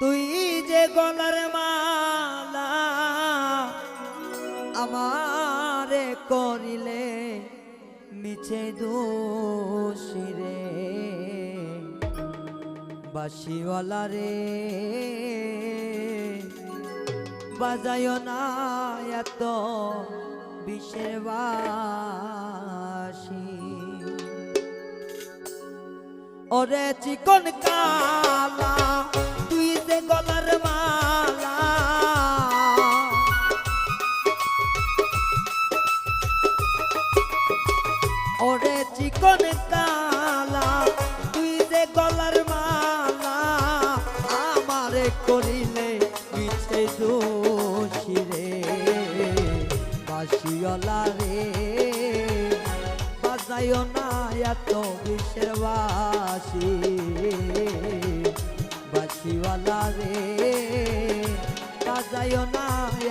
তুই যে গলার মালা আমারে করিলে মিছে দোষী রে বাঁশিওয়ালা রে বাজায় না এত বিষের বাঁশি ওরে চিকন কালা তুই যে গলার মালা ওরে চিকন কালা তুই যে গলার মালা আমারে করিলে মিছে দোষী রে বাঁশিওয়ালা রে বাজায় না এত বিষের বাঁশি বাঁশিওয়ালা রে বাজায় না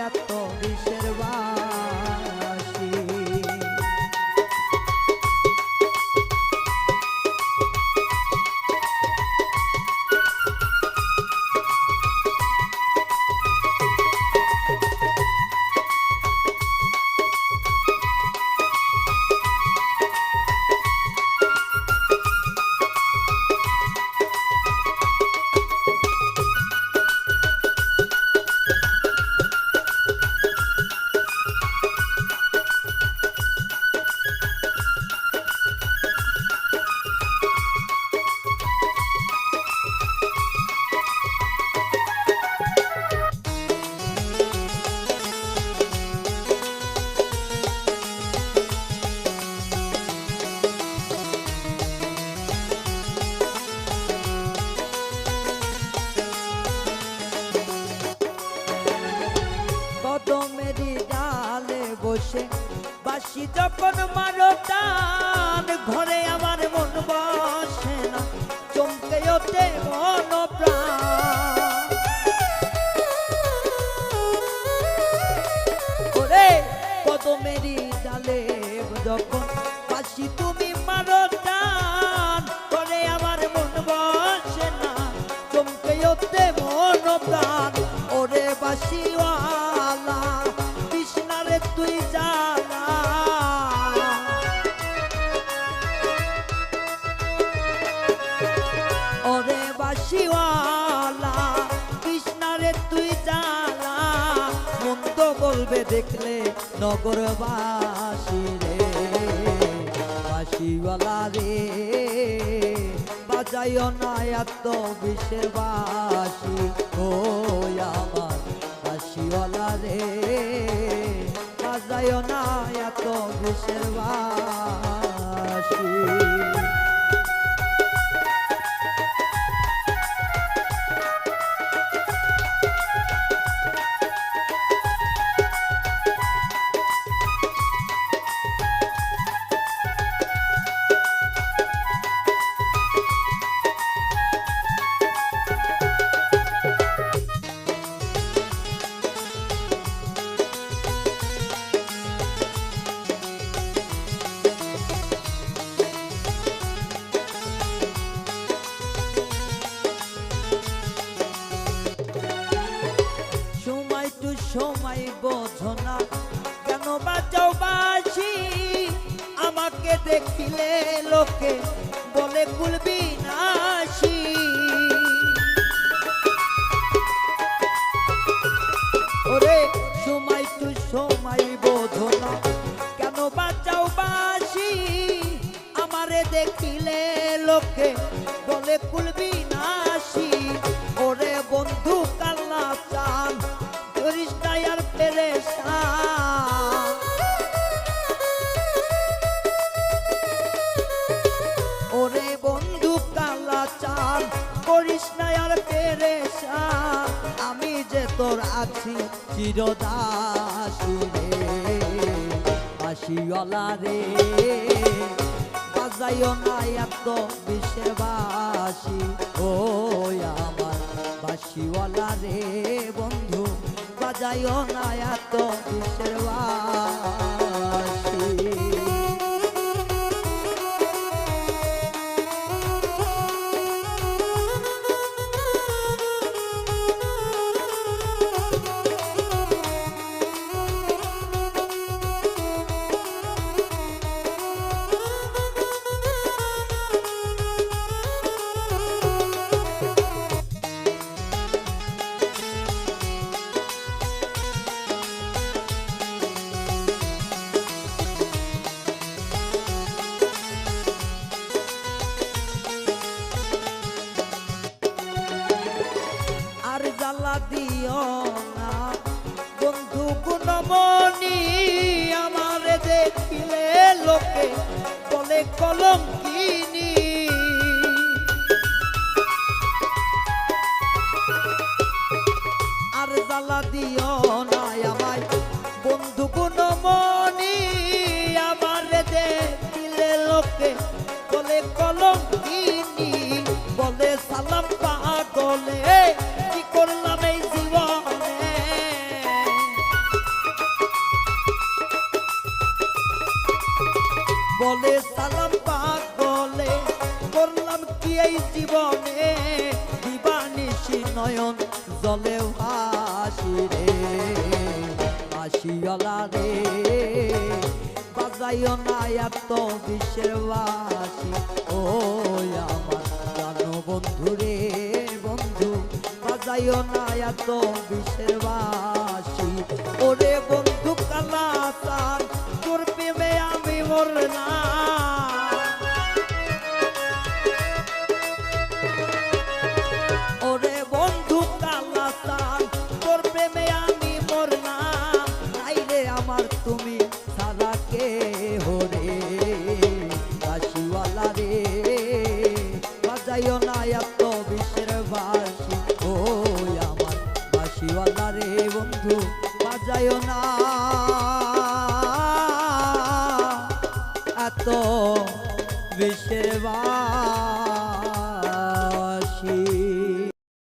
এত বিষের বাঁশি কদমেরই ডালে বসে বাঁশি যখন মারো টান ঘরে আমার মন বসে না চমকে ওঠে মন প্রাণ ওরে কদমেরই ডালে যখন বাঁশি তুমি মারো টান ঘরে আমার মন বসে না চমকে ওঠে মন প্রাণ ওরে বাঁশিওয়ালা কৃষ্ণারে তুই জানা ওরে বাঁশিওয়ালা কৃষ্ণারে তুই জানা মন্দ বলবে দেখলে নগরবাসী রে বাঁশিওয়ালা রে বাজায় না এত বিষের বাঁশি ও আমার বাঁশিওয়ালা রে বাজায় না এত বিষের বাঁশি সময় বোঝো না কেন বাজাও বাঁশি আমাকে দেখিলে লোকে বলে কুলবি নাশি ওরে সময় বোঝো না কেন বাজাও বাঁশি আমারে দেখিলে লোকে বলে কুলবি নাশি ওরে বন্ধু কাল্লা চান আর পেরেশান ওরে বন্ধু কালা চান করিস না আর পেরেশান আমি যে তোর আছি চিরদাসী রে বাঁশিওয়ালা রে বাজাইও না এত বিষের বাঁশি ও আমার বাঁশিওয়ালা রে বন্ধু বাজাইও না এত বিষের বাঁশি বলে সালাম পাক বলে করলাম কি এই জীবনে দিবানিশি নয়ন জলে হাসি রে হাসিওয়ালা রে বাজাইও না এত বিশ্বের বাসি ও আমার জানো বন্ধু রে বন্ধু বাজাইও না এত বিশ্বের বাসি ওরে বন্ধু কালাচান তোর প্রেমে আমি মরনা ওরে বন্ধু কালাচান তোর প্রেমে আমি মরনা নাই রে আমার তুমি সারা কে হরে বাসিওয়ালা রে বাজাইও না এত বিশ্বের বাসি ও আমার বাসিওয়ালা রে বন্ধু বাজাইও না এত বিশ্বের বাসি